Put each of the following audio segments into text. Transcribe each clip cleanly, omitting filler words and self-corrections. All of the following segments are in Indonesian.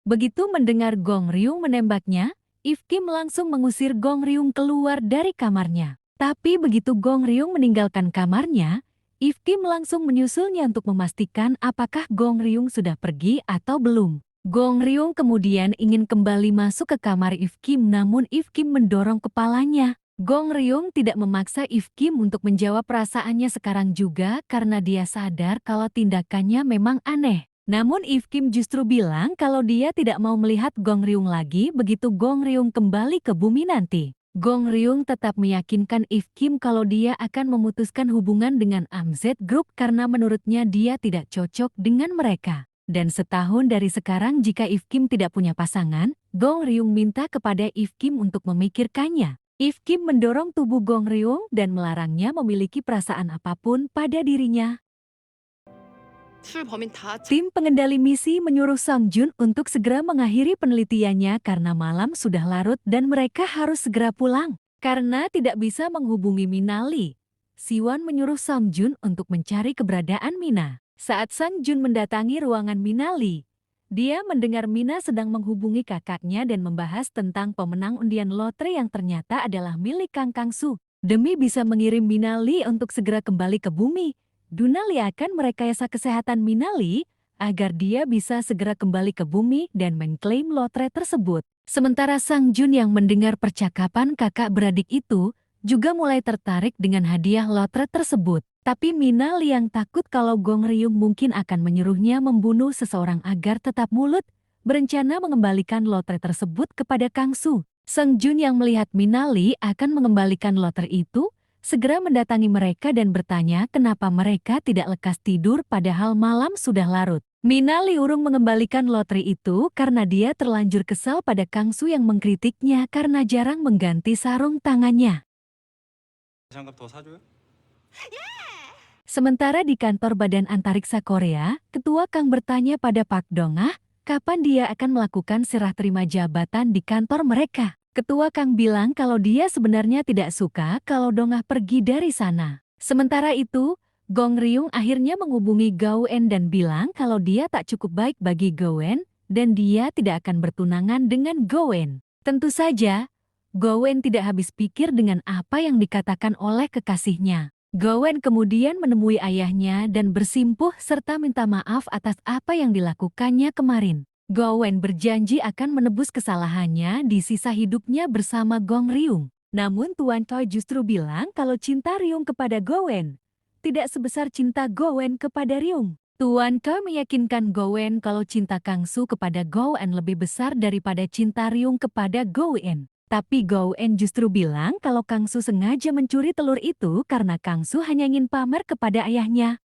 Begitu mendengar Gong Ryung menembaknya, If Kim langsung mengusir Gong Ryung keluar dari kamarnya. Tapi begitu Gong Ryung meninggalkan kamarnya, If Kim langsung menyusulnya untuk memastikan apakah Gong Ryung sudah pergi atau belum. Gong Ryung kemudian ingin kembali masuk ke kamar If Kim, namun If Kim mendorong kepalanya. Gong Ryung tidak memaksa If Kim untuk menjawab perasaannya sekarang juga karena dia sadar kalau tindakannya memang aneh. Namun If Kim justru bilang kalau dia tidak mau melihat Gong Ryung lagi begitu Gong Ryung kembali ke bumi nanti. Gong Ryung tetap meyakinkan If Kim kalau dia akan memutuskan hubungan dengan AMZ Group karena menurutnya dia tidak cocok dengan mereka. Dan setahun dari sekarang jika If Kim tidak punya pasangan, Gong Ryung minta kepada If Kim untuk memikirkannya. If Kim mendorong tubuh Gong Ryung dan melarangnya memiliki perasaan apapun pada dirinya. Tim pengendali misi menyuruh Sang Jun untuk segera mengakhiri penelitiannya karena malam sudah larut dan mereka harus segera pulang. Karena tidak bisa menghubungi Minali, Siwon menyuruh Sang Jun untuk mencari keberadaan Mina. Saat Sang Jun mendatangi ruangan Minali, dia mendengar Mina sedang menghubungi kakaknya dan membahas tentang pemenang undian lotre yang ternyata adalah milik Kang Kangsu. Demi bisa mengirim Minali untuk segera kembali ke bumi, Dunali akan merekayasa kesehatan Minali agar dia bisa segera kembali ke bumi dan mengklaim lotre tersebut. Sementara Sang Jun yang mendengar percakapan kakak beradik itu juga mulai tertarik dengan hadiah lotre tersebut. Tapi Minali yang takut kalau Gong Ryung mungkin akan menyuruhnya membunuh seseorang agar tetap mulut, berencana mengembalikan lotre tersebut kepada Kangsu. Sang Jun yang melihat Minali akan mengembalikan lotre itu, segera mendatangi mereka dan bertanya kenapa mereka tidak lekas tidur padahal malam sudah larut. Minali urung mengembalikan lotre itu karena dia terlanjur kesal pada Kangsu yang mengkritiknya karena jarang mengganti sarung tangannya. Sementara di kantor Badan Antariksa Korea, Ketua Kang bertanya pada Park Dong-ah, kapan dia akan melakukan serah terima jabatan di kantor mereka. Ketua Kang bilang kalau dia sebenarnya tidak suka kalau Dong-ah pergi dari sana. Sementara itu, Gong Ryung akhirnya menghubungi Gao-en dan bilang kalau dia tak cukup baik bagi Gao-en dan dia tidak akan bertunangan dengan Gao-en. Tentu saja, Gao-en tidak habis pikir dengan apa yang dikatakan oleh kekasihnya. Gao-en kemudian menemui ayahnya dan bersimpuh serta minta maaf atas apa yang dilakukannya kemarin. Gao-en berjanji akan menebus kesalahannya di sisa hidupnya bersama Gong Ryung. Namun Tuan Choi justru bilang kalau cinta Ryung kepada Gao-en tidak sebesar cinta Gao-en kepada Ryung. Tuan Choi meyakinkan Gao-en kalau cinta Kangsu kepada Gao-en lebih besar daripada cinta Ryung kepada Gao-en. Tapi Gao-en justru bilang kalau Kangsu sengaja mencuri telur itu karena Kangsu hanya ingin pamer kepada ayahnya.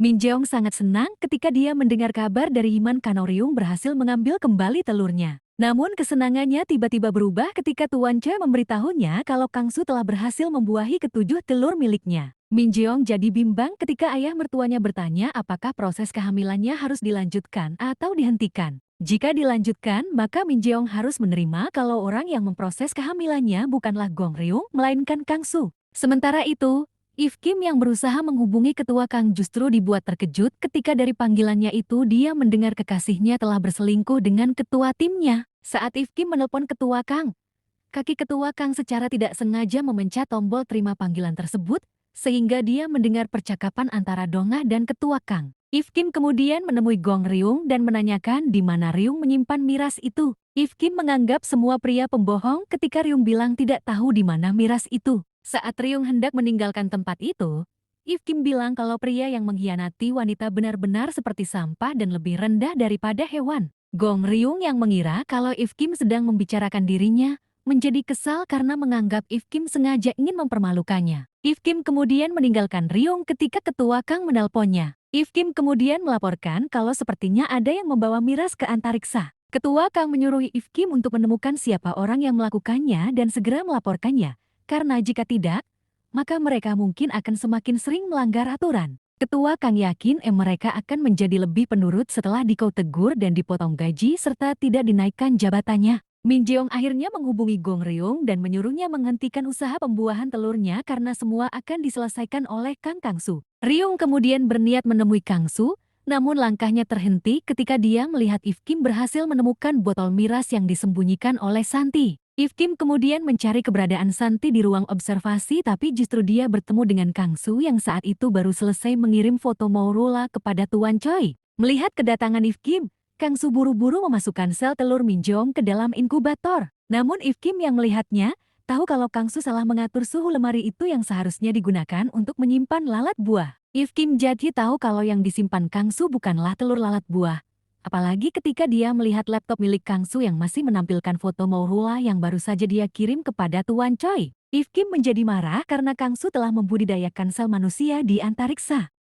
Min Jeong sangat senang ketika dia mendengar kabar dari Iman kalau Ryung berhasil mengambil kembali telurnya. Namun kesenangannya tiba-tiba berubah ketika Tuan Choi memberitahunya kalau Kangsu telah berhasil membuahi ketujuh telur miliknya. Min Jeong jadi bimbang ketika ayah mertuanya bertanya apakah proses kehamilannya harus dilanjutkan atau dihentikan. Jika dilanjutkan, maka Min Jeong harus menerima kalau orang yang memproses kehamilannya bukanlah Gong Ryung, melainkan Kangsu. Sementara itu, If Kim yang berusaha menghubungi ketua Kang justru dibuat terkejut ketika dari panggilannya itu dia mendengar kekasihnya telah berselingkuh dengan ketua timnya. Saat If Kim menelpon ketua Kang, kaki ketua Kang secara tidak sengaja memencet tombol terima panggilan tersebut, sehingga dia mendengar percakapan antara Dong-ah dan ketua Kang. If Kim kemudian menemui Gong Ryung dan menanyakan di mana Ryung menyimpan miras itu. If Kim menganggap semua pria pembohong ketika Ryung bilang tidak tahu di mana miras itu. Saat Ryung hendak meninggalkan tempat itu, If Kim bilang kalau pria yang mengkhianati wanita benar-benar seperti sampah dan lebih rendah daripada hewan. Gong Ryung yang mengira kalau If Kim sedang membicarakan dirinya, menjadi kesal karena menganggap If Kim sengaja ingin mempermalukannya. If Kim kemudian meninggalkan Ryung ketika ketua Kang menelponnya. If Kim kemudian melaporkan kalau sepertinya ada yang membawa miras ke antariksa. Ketua Kang menyuruh If Kim untuk menemukan siapa orang yang melakukannya dan segera melaporkannya. Karena jika tidak, maka mereka mungkin akan semakin sering melanggar aturan. Ketua Kang yakin mereka akan menjadi lebih penurut setelah dikau tegur dan dipotong gaji serta tidak dinaikkan jabatannya. Min Jeong akhirnya menghubungi Gong Ryung dan menyuruhnya menghentikan usaha pembuahan telurnya karena semua akan diselesaikan oleh Kang Kangsu. Ryung kemudian berniat menemui Kangsu, Namun langkahnya terhenti ketika dia melihat If Kim berhasil menemukan botol miras yang disembunyikan oleh Santi. If Kim kemudian mencari keberadaan Santi di ruang observasi, tapi justru dia bertemu dengan Kang Su yang saat itu baru selesai mengirim foto Maurula kepada Tuan Choi. Melihat kedatangan If Kim, Kang Su buru-buru memasukkan sel telur Minjong ke dalam inkubator. Namun If Kim yang melihatnya, tahu kalau Kang Su salah mengatur suhu lemari itu yang seharusnya digunakan untuk menyimpan lalat buah. If Kim jadi tahu kalau yang disimpan Kang Su bukanlah telur lalat buah. Apalagi ketika dia melihat laptop milik Kang Su yang masih menampilkan foto Maurula yang baru saja dia kirim kepada Tuan Choi. If Kim menjadi marah karena Kang Su telah membudidayakan sel manusia di antariksa.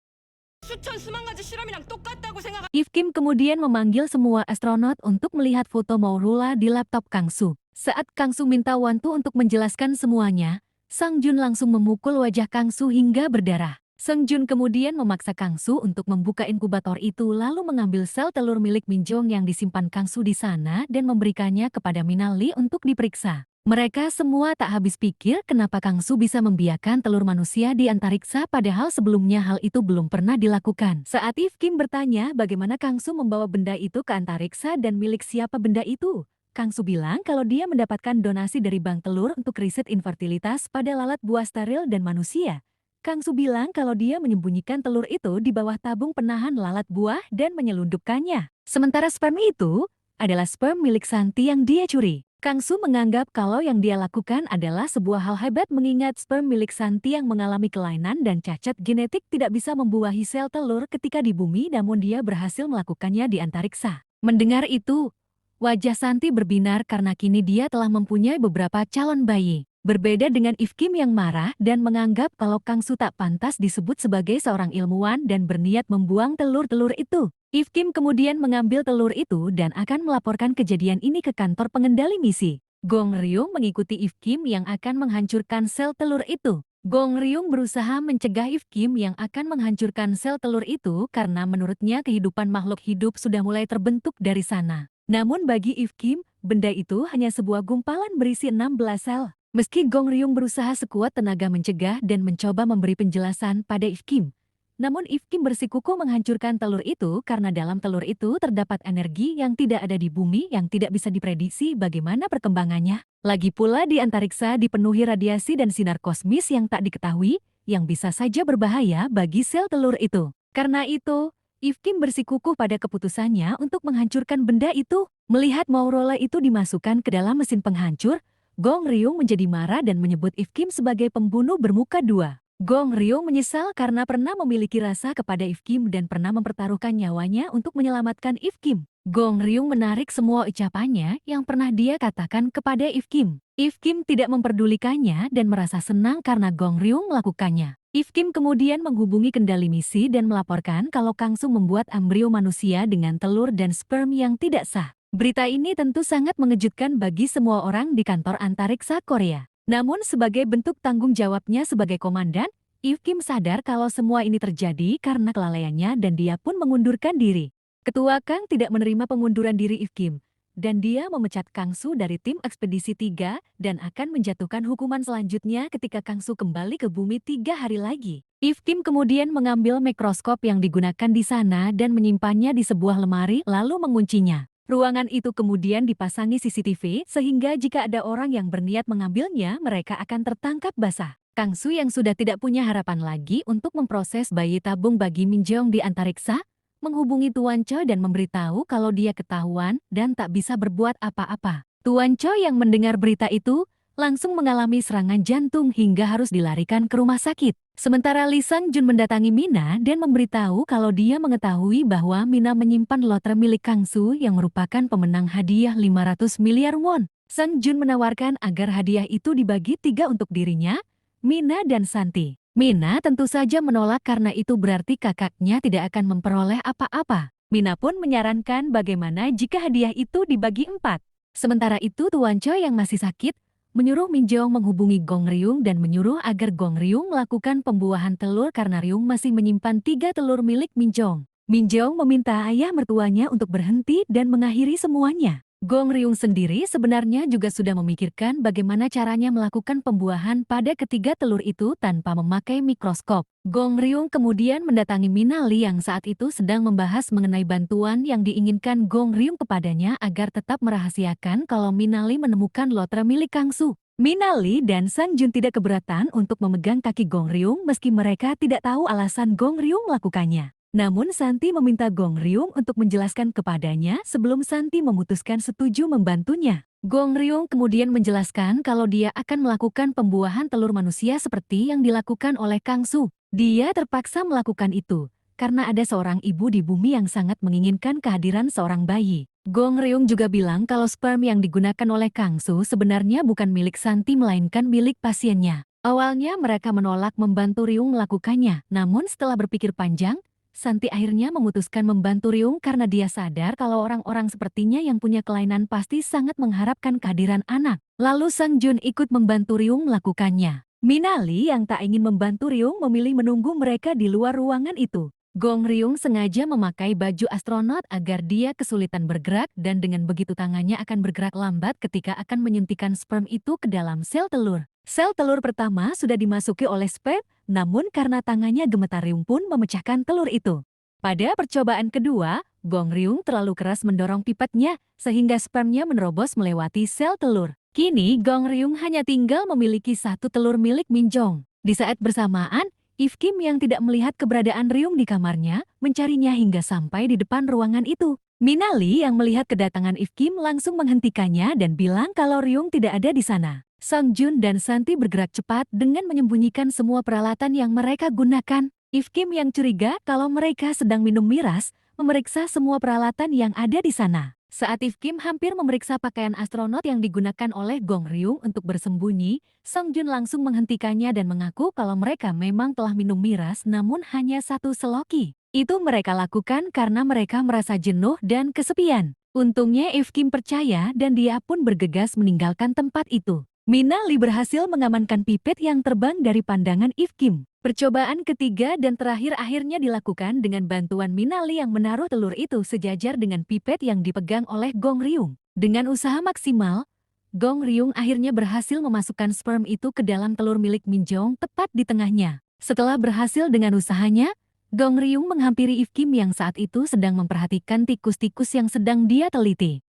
If Kim kemudian memanggil semua astronot untuk melihat foto Maurula di laptop Kang Su. Saat Kang Su minta Wantu untuk menjelaskan semuanya, Sang Jun langsung memukul wajah Kang Su hingga berdarah. Sang Jun kemudian memaksa Kang Su untuk membuka inkubator itu lalu mengambil sel telur milik Minjong yang disimpan Kang Su di sana dan memberikannya kepada Minali untuk diperiksa. Mereka semua tak habis pikir kenapa Kang Su bisa membiarkan telur manusia di antariksa padahal sebelumnya hal itu belum pernah dilakukan. Saat If Kim bertanya bagaimana Kang Su membawa benda itu ke antariksa dan milik siapa benda itu, Kang Su bilang kalau dia mendapatkan donasi dari bank telur untuk riset infertilitas pada lalat buah steril dan manusia. Kang Su bilang kalau dia menyembunyikan telur itu di bawah tabung penahan lalat buah dan menyelundupkannya. Sementara sperma itu adalah sperma milik Santi yang dia curi. Kang Su menganggap kalau yang dia lakukan adalah sebuah hal hebat mengingat sperma milik Santi yang mengalami kelainan dan cacat genetik tidak bisa membuahi sel telur ketika di bumi, namun dia berhasil melakukannya di antariksa. Mendengar itu, wajah Santi berbinar karena kini dia telah mempunyai beberapa calon bayi. Berbeda dengan If Kim yang marah dan menganggap kalau Kang Su tak pantas disebut sebagai seorang ilmuwan dan berniat membuang telur-telur itu. If Kim kemudian mengambil telur itu dan akan melaporkan kejadian ini ke kantor pengendali misi. Gong Ryung mengikuti If Kim yang akan menghancurkan sel telur itu. Gong Ryung berusaha mencegah If Kim yang akan menghancurkan sel telur itu karena menurutnya kehidupan makhluk hidup sudah mulai terbentuk dari sana. Namun bagi If Kim, benda itu hanya sebuah gumpalan berisi 16 sel. Meski Gong Ryung berusaha sekuat tenaga mencegah dan mencoba memberi penjelasan pada If Kim, namun If Kim bersikukuh menghancurkan telur itu karena dalam telur itu terdapat energi yang tidak ada di bumi yang tidak bisa diprediksi bagaimana perkembangannya. Lagi pula di antariksa dipenuhi radiasi dan sinar kosmis yang tak diketahui, yang bisa saja berbahaya bagi sel telur itu. Karena itu, If Kim bersikukuh pada keputusannya untuk menghancurkan benda itu. Melihat Maurula itu dimasukkan ke dalam mesin penghancur, Gong Ryung menjadi marah dan menyebut If Kim sebagai pembunuh bermuka dua. Gong Ryung menyesal karena pernah memiliki rasa kepada If Kim dan pernah mempertaruhkan nyawanya untuk menyelamatkan If Kim. Gong Ryung menarik semua ucapannya yang pernah dia katakan kepada If Kim. If Kim tidak memperdulikannya dan merasa senang karena Gong Ryung melakukannya. If Kim kemudian menghubungi kendali misi dan melaporkan kalau Kang Su membuat embrio manusia dengan telur dan sperma yang tidak sah. Berita ini tentu sangat mengejutkan bagi semua orang di kantor antariksa Korea. Namun sebagai bentuk tanggung jawabnya sebagai komandan, If Kim sadar kalau semua ini terjadi karena kelalaiannya dan dia pun mengundurkan diri. Ketua Kang tidak menerima pengunduran diri If Kim, dan dia memecat Kang Su dari tim ekspedisi 3 dan akan menjatuhkan hukuman selanjutnya ketika Kang Su kembali ke bumi 3 hari lagi. If Kim kemudian mengambil mikroskop yang digunakan di sana dan menyimpannya di sebuah lemari lalu menguncinya. Ruangan itu kemudian dipasangi CCTV sehingga jika ada orang yang berniat mengambilnya mereka akan tertangkap basah. Kang Su yang sudah tidak punya harapan lagi untuk memproses bayi tabung bagi Minjong di antariksa, menghubungi Tuan Choi dan memberitahu kalau dia ketahuan dan tak bisa berbuat apa-apa. Tuan Choi yang mendengar berita itu langsung mengalami serangan jantung hingga harus dilarikan ke rumah sakit. Sementara Lee Sang Jun mendatangi Mina dan memberitahu kalau dia mengetahui bahwa Mina menyimpan lotre milik Kang Su yang merupakan pemenang hadiah 500 miliar won. Sang Jun menawarkan agar hadiah itu dibagi 3 untuk dirinya, Mina dan Santi. Mina tentu saja menolak karena itu berarti kakaknya tidak akan memperoleh apa-apa. Mina pun menyarankan bagaimana jika hadiah itu dibagi 4. Sementara itu Tuan Choi yang masih sakit, menyuruh Minjong menghubungi Gong Ryung dan menyuruh agar Gong Ryung melakukan pembuahan telur karena Ryung masih menyimpan 3 telur milik Minjong. Minjong meminta ayah mertuanya untuk berhenti dan mengakhiri semuanya. Gong Ryung sendiri sebenarnya juga sudah memikirkan bagaimana caranya melakukan pembuahan pada ketiga telur itu tanpa memakai mikroskop. Gong Ryung kemudian mendatangi Mina Li yang saat itu sedang membahas mengenai bantuan yang diinginkan Gong Ryung kepadanya agar tetap merahasiakan kalau Mina Li menemukan lotre milik Kang Su. Mina Li dan Sang Jun tidak keberatan untuk memegang kaki Gong Ryung meski mereka tidak tahu alasan Gong Ryung melakukannya. Namun Santi meminta Gong Ryung untuk menjelaskan kepadanya sebelum Santi memutuskan setuju membantunya. Gong Ryung kemudian menjelaskan kalau dia akan melakukan pembuahan telur manusia seperti yang dilakukan oleh Kang Su. Dia terpaksa melakukan itu karena ada seorang ibu di bumi yang sangat menginginkan kehadiran seorang bayi. Gong Ryung juga bilang kalau sperm yang digunakan oleh Kang Su sebenarnya bukan milik Santi melainkan milik pasiennya. Awalnya mereka menolak membantu Ryung melakukannya, namun setelah berpikir panjang, Santi akhirnya memutuskan membantu Ryung karena dia sadar kalau orang-orang sepertinya yang punya kelainan pasti sangat mengharapkan kehadiran anak. Lalu Sang Jun ikut membantu Ryung melakukannya. Mina Li yang tak ingin membantu Ryung memilih menunggu mereka di luar ruangan itu. Gong Ryung sengaja memakai baju astronot agar dia kesulitan bergerak dan dengan begitu tangannya akan bergerak lambat ketika akan menyuntikkan sperm itu ke dalam sel telur. Sel telur pertama sudah dimasuki oleh sperm, namun karena tangannya gemetar Ryung pun memecahkan telur itu. Pada percobaan kedua, Gong Ryung terlalu keras mendorong pipetnya sehingga spermnya menerobos melewati sel telur. Kini Gong Ryung hanya tinggal memiliki satu telur milik Min Jong. Di saat bersamaan, If Kim yang tidak melihat keberadaan Ryung di kamarnya, mencarinya hingga sampai di depan ruangan itu. Mina Li yang melihat kedatangan If Kim langsung menghentikannya dan bilang kalau Ryung tidak ada di sana. Sang Jun dan Santi bergerak cepat dengan menyembunyikan semua peralatan yang mereka gunakan. If Kim yang curiga kalau mereka sedang minum miras, memeriksa semua peralatan yang ada di sana. Saat If Kim hampir memeriksa pakaian astronot yang digunakan oleh Gong Ryung untuk bersembunyi, Sang Jun langsung menghentikannya dan mengaku kalau mereka memang telah minum miras namun hanya satu seloki. Itu mereka lakukan karena mereka merasa jenuh dan kesepian. Untungnya If Kim percaya dan dia pun bergegas meninggalkan tempat itu. Mina Li berhasil mengamankan pipet yang terbang dari pandangan If Kim. Percobaan ketiga dan terakhir akhirnya dilakukan dengan bantuan Mina Li yang menaruh telur itu sejajar dengan pipet yang dipegang oleh Gong Ryung. Dengan usaha maksimal, Gong Ryung akhirnya berhasil memasukkan sperm itu ke dalam telur milik Min Jong tepat di tengahnya. Setelah berhasil dengan usahanya, Gong Ryung menghampiri If Kim yang saat itu sedang memperhatikan tikus-tikus yang sedang dia teliti.